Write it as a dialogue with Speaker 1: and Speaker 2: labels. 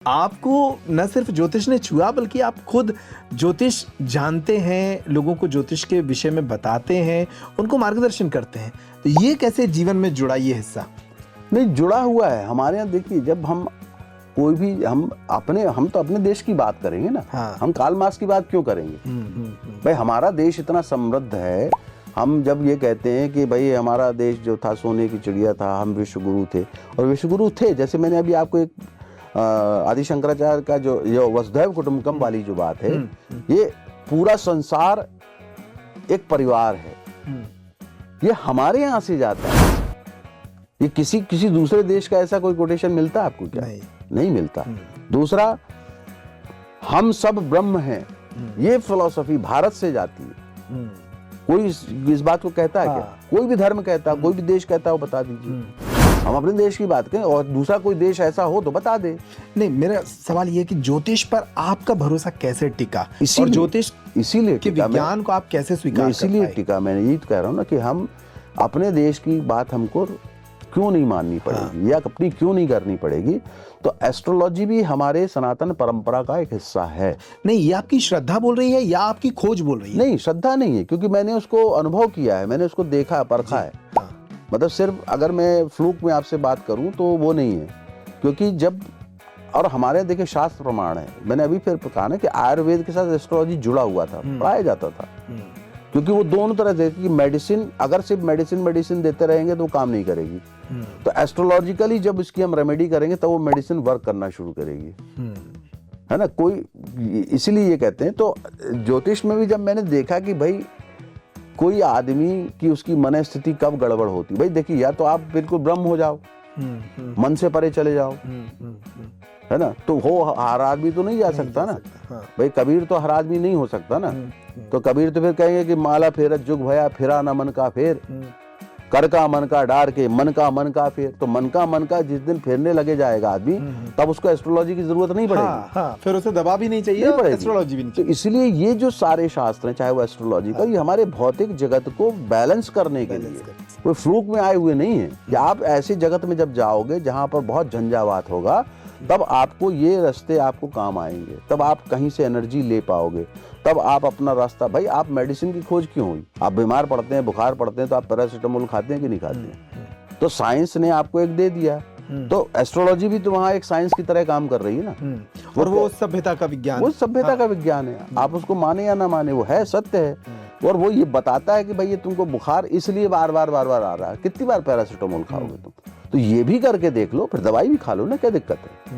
Speaker 1: आपको न सिर्फ ज्योतिष ने छुआ बल्कि आप खुद ज्योतिष जानते हैं, लोगों को ज्योतिष के विषय में बताते हैं, उनको मार्गदर्शन करते हैं। तो ये कैसे जीवन में जुड़ा ये हिस्सा?
Speaker 2: नहीं, जुड़ा हुआ है हमारे यहाँ। देखिए, जब हम कोई भी हम तो अपने देश की बात करेंगे ना।
Speaker 1: हाँ।
Speaker 2: हम काल मास की बात क्यों करेंगे? भाई, हमारा देश इतना समृद्ध है। हम जब ये कहते हैं कि भाई हमारा देश जो था सोने की चिड़िया था, हम विश्वगुरु थे, और विश्वगुरु थे, जैसे मैंने अभी आपको एक आदि शंकराचार्य का जो वसुधैव कुटुंबकम वाली जो बात है, ये पूरा संसार एक परिवार है, ये हमारे यहाँ से जाता है। ये किसी दूसरे देश का ऐसा कोई कोटेशन मिलता है आपको क्या? नहीं मिलता। दूसरा, हम सब ब्रह्म हैं, ये फिलॉसफी भारत से जाती है। कोई इस बात को कहता है क्या? कोई भी धर्म कहता है, कोई भी देश कहता है, वो बता दीजिए। हम अपने देश की बात करें, और दूसरा कोई देश ऐसा हो तो बता दे।
Speaker 1: नहीं, मेरा सवाल ये कि ज्योतिष पर आपका भरोसा कैसे टिका, और ज्योतिष
Speaker 2: इसीलिए
Speaker 1: के विज्ञान को आप कैसे स्वीकार कर
Speaker 2: इसीलिए टिका। मैंने यही तो कह रहा हूँ ना कि हम अपने देश की बात हमको क्यों नहीं माननी पड़ेगी, या अपनी क्यों नहीं करनी पड़ेगी? तो एस्ट्रोलॉजी भी हमारे सनातन परंपरा का एक हिस्सा है।
Speaker 1: नहीं, ये आपकी श्रद्धा बोल रही है या आपकी खोज बोल रही है?
Speaker 2: नहीं, श्रद्धा नहीं है, क्योंकि मैंने उसको अनुभव किया है, मैंने उसको देखा, परखा है। मतलब सिर्फ अगर मैं फ्लूक में आपसे बात करूं तो वो नहीं है, क्योंकि जब और हमारे देखिए शास्त्र प्रमाण है। मैंने अभी फिर कहा ना कि आयुर्वेद के साथ एस्ट्रोलॉजी जुड़ा हुआ था, पढ़ाया जाता था, क्योंकि वो दोनों तरह से कि मेडिसिन, अगर सिर्फ मेडिसिन देते रहेंगे तो वो काम नहीं करेगी। तो एस्ट्रोलॉजिकली जब इसकी हम रेमेडी करेंगे तो वो मेडिसिन वर्क करना शुरू करेगी, है ना। कोई इसीलिए ये कहते हैं। तो ज्योतिष में भी जब मैंने देखा कि भाई कोई आदमी की उसकी मन स्थिति कब गड़बड़ होती, भाई देखिए, या तो आप बिल्कुल ब्रह्म हो जाओ, मन से परे चले जाओ, है ना। तो हर आदमी तो नहीं जा सकता ना। भाई कबीर तो हर आदमी नहीं हो सकता ना। तो कबीर तो फिर कहेंगे कि माला फेरत जुग भया, फिरा ना मन का फेर, कर का मन का डार के, मन का फेर। तो मन का जिस दिन फेरने लगे जाएगा आदमी, तब उसको एस्ट्रोलॉजी की जरूरत नहीं पड़ेगी।
Speaker 1: फिर उसे दवा भी नहीं चाहिए, एस्ट्रोलॉजी भी नहीं चाहिए।
Speaker 2: तो इसलिए ये जो सारे शास्त्र हैं, चाहे वो एस्ट्रोलॉजी का, ये हमारे भौतिक जगत को बैलेंस करने के लिए, कोई फ्लूक में आए हुए नहीं है। कि आप ऐसे जगत में जब जाओगे जहां पर बहुत झंझावात होगा, तब आपको ये रास्ते आपको काम आएंगे, तब आप कहीं से एनर्जी ले पाओगे, तब आप अपना रास्ता। भाई, आप मेडिसिन की खोज क्यों हुई? आप बीमार पड़ते हैं, बुखार पड़ते हैं, तो आप पैरासिटामोल खाते हैं कि नहीं खाते हैं? तो साइंस ने आपको एक दे दिया। तो एस्ट्रोलॉजी भी तो वहाँ एक साइंस की तरह काम कर रही है ना।
Speaker 1: और वो सभ्यता का विज्ञान,
Speaker 2: वो सभ्यता का विज्ञान है। आप उसको माने या ना माने, वो है, सत्य है। और वो ये बताता है कि भाई ये तुमको बुखार इसलिए बार बार आ रहा है, कितनी बार पैरासिटामोल खाओगे तुम? तो ये भी करके देख लो, फिर दवाई भी खा लो ना, क्या दिक्कत है?